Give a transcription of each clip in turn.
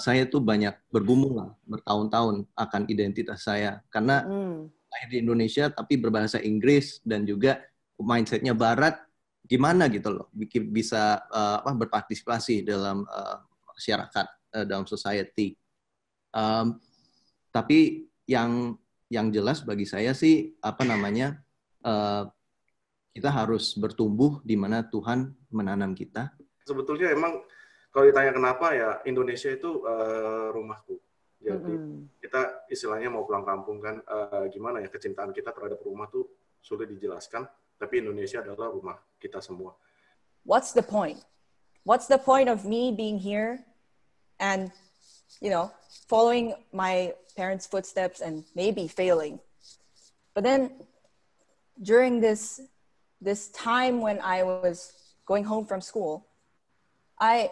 saya tuh banyak bergumul lah bertahun-tahun akan identitas saya karena lahir di Indonesia tapi berbahasa Inggris dan juga mindsetnya Barat, gimana gitu loh bisa berpartisipasi dalam masyarakat, dalam society. Tapi yang jelas bagi saya sih kita harus bertumbuh di mana Tuhan menanam kita. Sebetulnya emang kalau ditanya kenapa ya Indonesia itu rumahku. Jadi kita istilahnya mau pulang kampung kan gimana ya kecintaan kita terhadap rumah tuh sulit dijelaskan. Tapi Indonesia adalah rumah kita semua. What's the point? What's the point of me being here and following my parents' footsteps and maybe failing? But then during this time when I was going home from school, I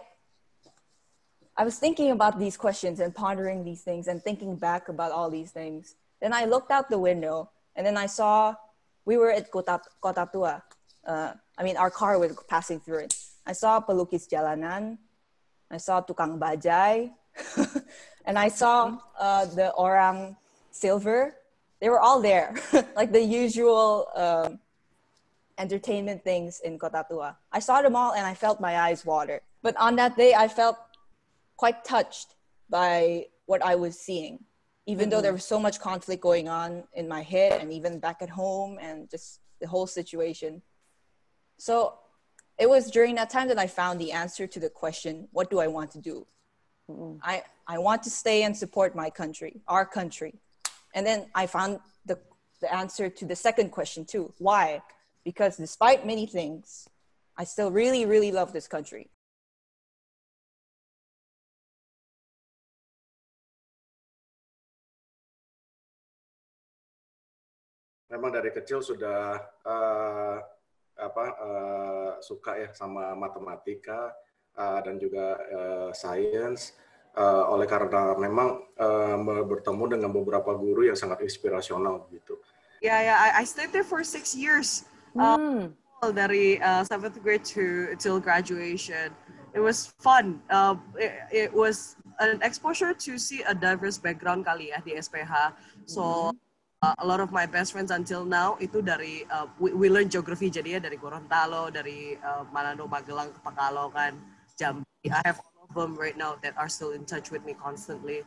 was thinking about these questions and pondering these things and thinking back about all these things. Then I looked out the window and then I saw we were at Kota Tua. Our car was passing through it. I saw pelukis jalanan. I saw tukang bajai. And I saw the orang silver. They were all there, like the usual entertainment things in Kota Tua. I saw them all and I felt my eyes water. But on that day, I felt quite touched by what I was seeing, even though there was so much conflict going on in my head and even back at home and just the whole situation. So it was during that time that I found the answer to the question, what do I want to do? I want to stay and support my country, our country. And then I found the answer to the second question too. Why? Because despite many things, I still really, really love this country. Memang dari kecil sudah suka ya sama matematika dan juga sains. Oleh karena memang bertemu dengan beberapa guru yang sangat inspirasional gitu. I stayed there for 6 years. Dari 7th grade till graduation. It was fun. It was an exposure to see a diverse background kali ya di SPH. So a lot of my best friends until now itu dari we learn geography jadinya dari Gorontalo, dari Manado, Magelang, Pekalongan, Jambi. I have all of them right now that are still in touch with me constantly.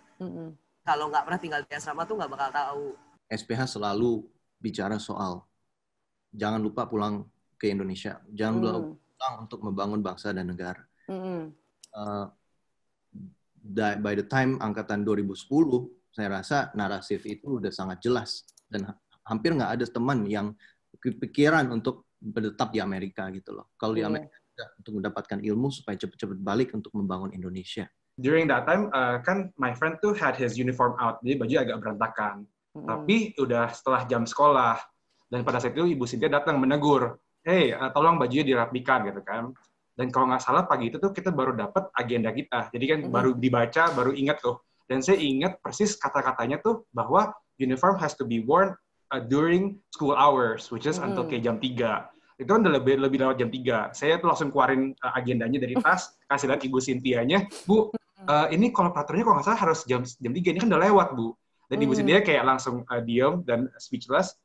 Kalau nggak pernah tinggal di asrama tuh nggak bakal tahu. SPH selalu bicara soal jangan lupa pulang ke Indonesia, jangan lupa pulang untuk membangun bangsa dan negara. By the time angkatan 2010, saya rasa narasif itu udah sangat jelas dan hampir nggak ada teman yang kepikiran untuk menetap di Amerika gitu loh. Kalau di Amerika untuk mendapatkan ilmu supaya cepat-cepat balik untuk membangun Indonesia. During that time kan my friend tuh had his uniform out, jadi baju agak berantakan. Tapi udah setelah jam sekolah dan pada saat itu Ibu Cynthia datang menegur, hey tolong bajunya dirapikan gitu kan. Dan kalau nggak salah pagi itu tuh kita baru dapat agenda kita, jadi kan baru dibaca, baru ingat tuh. Dan saya ingat persis kata-katanya tuh bahwa uniform has to be worn during school hours, which is until kayak jam 3. Itu kan udah lebih lewat jam 3. Saya tuh langsung keluarin agendanya dari tas, kasih lihat Ibu Cynthia-nya, Bu, ini kalau peraturannya kalau nggak salah harus jam 3, ini kan udah lewat, Bu. Dan Ibu Cynthia kayak langsung diam dan speechless,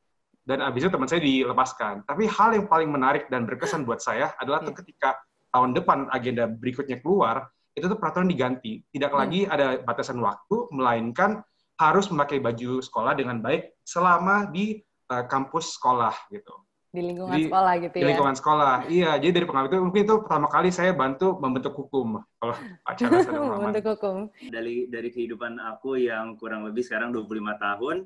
dan abis itu teman saya dilepaskan. Tapi hal yang paling menarik dan berkesan buat saya adalah tuh ketika tahun depan agenda berikutnya keluar, itu tuh peraturan diganti. Tidak lagi ada batasan waktu, melainkan harus memakai baju sekolah dengan baik selama di kampus sekolah gitu. Di lingkungan sekolah gitu ya? Di lingkungan sekolah, iya. Jadi dari pengalaman itu, mungkin itu pertama kali saya bantu membentuk hukum. Kalau acara saya membentuk hukum. Dari kehidupan aku yang kurang lebih sekarang 25 tahun,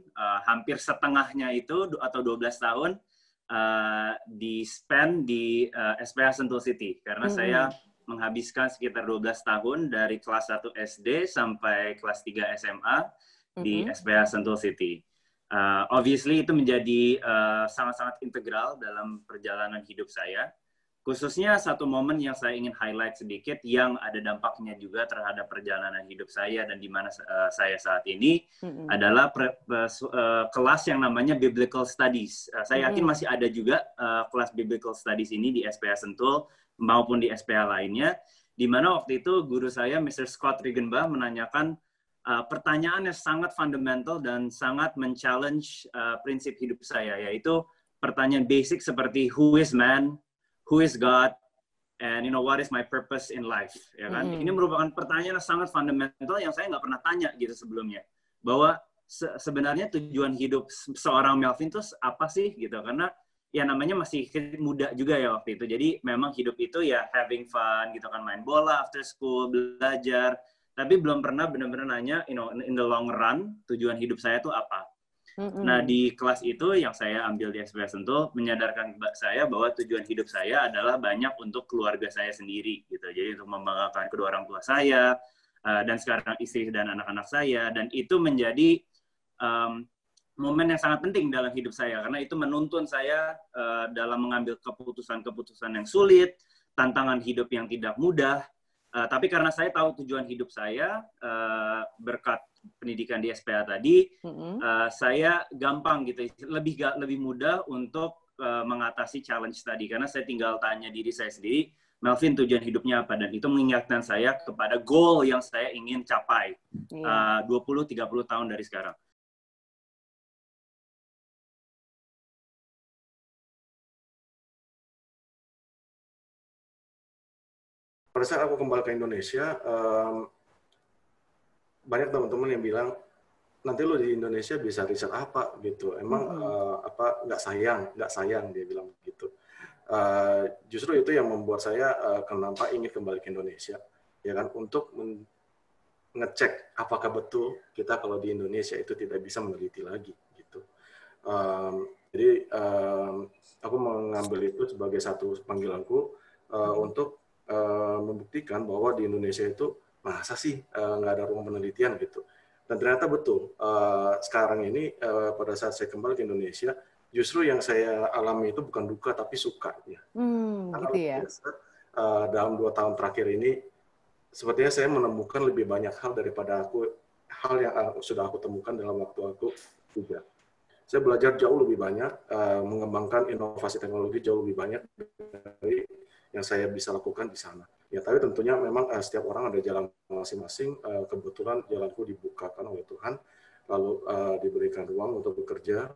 hampir setengahnya itu, atau 12 tahun, di-spend di SPH Sentul City. Karena saya menghabiskan sekitar 12 tahun dari kelas 1 SD sampai kelas 3 SMA di SPH Sentul City. Obviously itu menjadi sangat-sangat integral dalam perjalanan hidup saya. Khususnya satu momen yang saya ingin highlight sedikit yang ada dampaknya juga terhadap perjalanan hidup saya dan di mana saya saat ini adalah kelas yang namanya Biblical Studies. Saya yakin masih ada juga kelas Biblical Studies ini di SPH Sentul maupun di SPH lainnya, di mana waktu itu guru saya, Mr. Scott Regenbach, menanyakan pertanyaan yang sangat fundamental dan sangat men-challenge prinsip hidup saya, yaitu pertanyaan basic seperti who is man, who is God, and what is my purpose in life, ya kan? Ini merupakan pertanyaan yang sangat fundamental yang saya nggak pernah tanya gitu sebelumnya. Bahwa sebenarnya tujuan hidup seorang Melvin itu apa sih gitu? Karena ya namanya masih muda juga ya waktu itu. Jadi memang hidup itu ya having fun gitu kan, main bola after school, belajar. Tapi belum pernah benar-benar nanya, in the long run tujuan hidup saya itu apa? Nah, di kelas itu yang saya ambil di SPS Sentul menyadarkan saya bahwa tujuan hidup saya adalah banyak untuk keluarga saya sendiri gitu. Jadi untuk membanggakan kedua orang tua saya dan sekarang istri dan anak-anak saya, dan itu menjadi momen yang sangat penting dalam hidup saya karena itu menuntun saya dalam mengambil keputusan-keputusan yang sulit, tantangan hidup yang tidak mudah. Tapi karena saya tahu tujuan hidup saya berkat pendidikan di SPA tadi, saya gampang gitu, lebih mudah untuk mengatasi challenge tadi karena saya tinggal tanya diri saya sendiri, Melvin tujuan hidupnya apa, dan itu mengingatkan saya kepada goal yang saya ingin capai 20-30 tahun dari sekarang. Pada saat aku kembali ke Indonesia, banyak teman-teman yang bilang, nanti lo di Indonesia bisa riset apa gitu, emang nggak sayang dia bilang gitu. Justru itu yang membuat saya kenapa ingin kembali ke Indonesia, ya kan, untuk ngecek apakah betul kita kalau di Indonesia itu tidak bisa meneliti lagi gitu. Jadi aku mengambil itu sebagai satu panggilanku untuk membuktikan bahwa di Indonesia itu masa sih nggak ada ruang penelitian gitu. Dan ternyata betul, sekarang ini pada saat saya kembali ke Indonesia, justru yang saya alami itu bukan duka tapi suka. Ya. Gitu ya. Biasa, dalam 2 tahun terakhir ini, sepertinya saya menemukan lebih banyak hal daripada hal yang sudah aku temukan dalam waktu aku juga. Saya belajar jauh lebih banyak, mengembangkan inovasi teknologi jauh lebih banyak dari yang saya bisa lakukan di sana. Ya, tapi tentunya memang setiap orang ada jalan masing-masing. Kebetulan jalanku dibukakan oleh Tuhan, lalu diberikan ruang untuk bekerja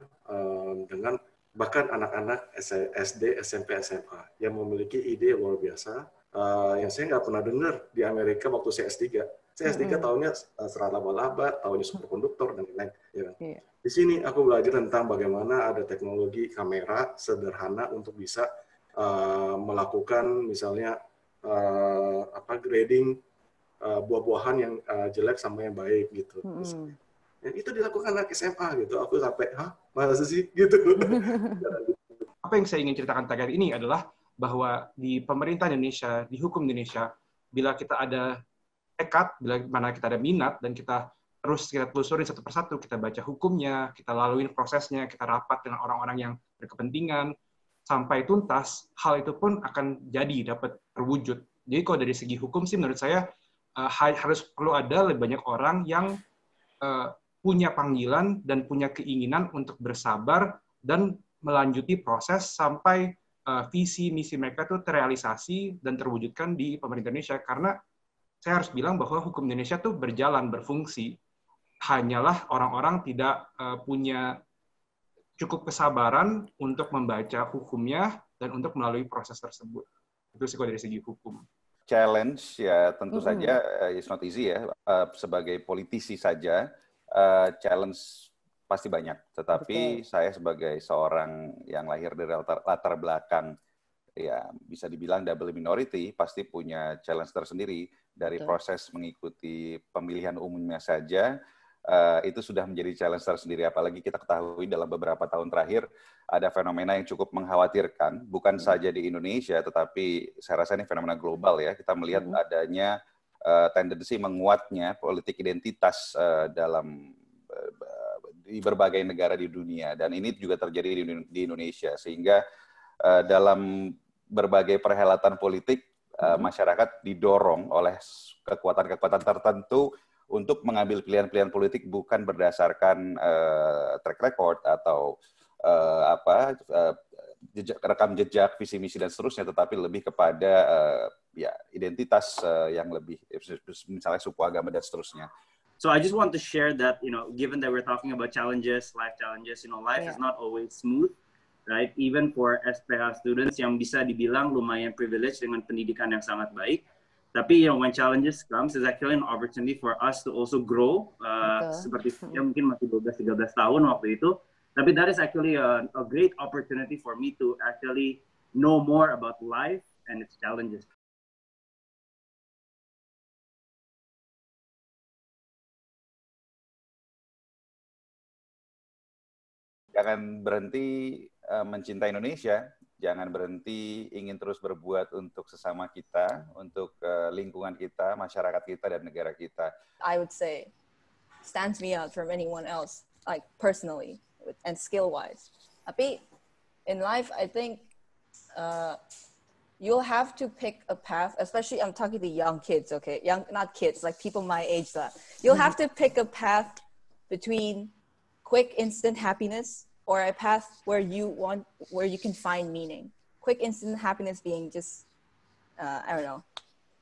dengan bahkan anak-anak SD, SMP, SMA yang memiliki ide luar biasa yang saya nggak pernah dengar di Amerika waktu saya S3. Saya S3 tahunya serat laba-laba, tahunya superkonduktor, dan lain-lain. Ya. Di sini aku belajar tentang bagaimana ada teknologi kamera sederhana untuk bisa melakukan misalnya grading buah-buahan yang jelek sama yang baik gitu. Dan itu dilakukan anak SMA gitu. Aku sampai, masa sih gitu. Apa yang saya ingin ceritakan terkait ini adalah bahwa di pemerintah Indonesia, di hukum Indonesia, bila kita ada tekad, bila mana kita ada minat, dan kita telusuri satu persatu, kita baca hukumnya, kita laluin prosesnya, kita rapat dengan orang-orang yang berkepentingan, sampai tuntas, hal itu pun akan dapat terwujud. Jadi kalau dari segi hukum sih menurut saya harus perlu ada lebih banyak orang yang punya panggilan dan punya keinginan untuk bersabar dan melanjuti proses sampai visi misi mereka itu terrealisasi dan terwujudkan di pemerintah Indonesia. Karena saya harus bilang bahwa hukum Indonesia tuh berjalan, berfungsi. Hanyalah orang-orang tidak punya cukup kesabaran untuk membaca hukumnya dan untuk melalui proses tersebut. Itu sih kalau dari segi hukum. Challenge ya tentu saja it's not easy ya. Sebagai politisi saja challenge pasti banyak. Tetapi saya sebagai seorang yang lahir dari latar belakang ya bisa dibilang double minority pasti punya challenge tersendiri dari proses mengikuti pemilihan umumnya saja. Itu sudah menjadi challenge tersendiri. Apalagi kita ketahui dalam beberapa tahun terakhir ada fenomena yang cukup mengkhawatirkan, bukan saja di Indonesia, tetapi saya rasa ini fenomena global ya. Kita melihat adanya tendensi menguatnya politik identitas di berbagai negara di dunia, dan ini juga terjadi di Indonesia. Sehingga dalam berbagai perhelatan politik, masyarakat didorong oleh kekuatan-kekuatan tertentu untuk mengambil pilihan-pilihan politik bukan berdasarkan track record atau rekam jejak, visi misi dan seterusnya, tetapi lebih kepada ya identitas yang lebih, misalnya suku, agama dan seterusnya. So I just want to share that, given that we're talking about challenges, life, life is not always smooth, right? Even for SPH students yang bisa dibilang lumayan privileged dengan pendidikan yang sangat baik. Tapi when challenges comes, is actually an opportunity for us to also grow. Seperti saya mungkin masih 12-13 tahun waktu itu. Tapi that is actually a great opportunity for me to actually know more about life and its challenges. Jangan berhenti mencintai Indonesia, jangan berhenti ingin terus berbuat untuk sesama kita, untuk lingkungan kita, masyarakat kita, dan negara kita. I would say stands me out from anyone else, like personally and skill-wise. Tapi in life, I think you'll have to pick a path, especially I'm talking to young kids, okay? Not kids, like people my age. You'll have to pick a path between quick instant happiness or a path where you can find meaning. Quick instant happiness being just I don't know,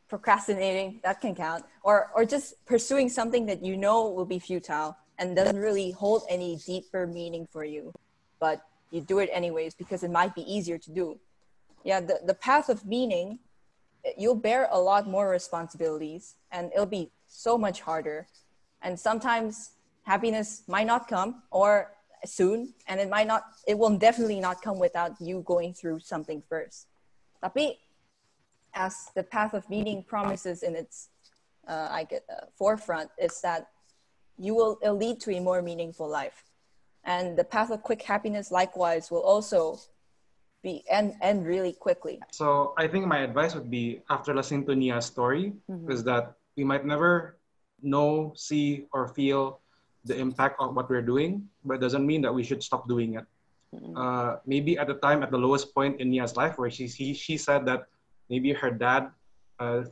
procrastinating, that can count, or just pursuing something that you know will be futile and doesn't really hold any deeper meaning for you, but you do it anyways because it might be easier to do. Yeah, the path of meaning, you'll bear a lot more responsibilities and it'll be so much harder, and sometimes happiness might not come or soon, and it will definitely not come without you going through something first. Tapi as the path of meaning promises in its forefront is that it'll lead to a more meaningful life, and the path of quick happiness likewise will also end really quickly. So I think my advice would be, after listening to Nia's story, is that we might never know, see, or feel the impact of what we're doing, but it doesn't mean that we should stop doing it. Maybe at the time, at the lowest point in Nia's life, where she said that maybe her dad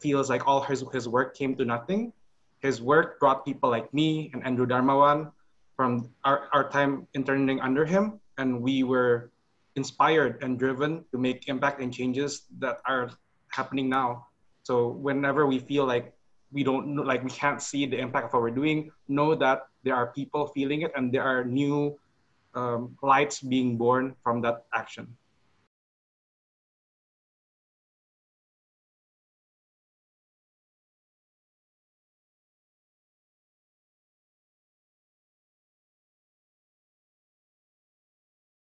feels like all his work came to nothing. His work brought people like me and Andrew Darmawan from our time interning under him, and we were inspired and driven to make impact and changes that are happening now. So whenever we feel like we can't see the impact of what we're doing, know that there are people feeling it and there are new lights being born from that action.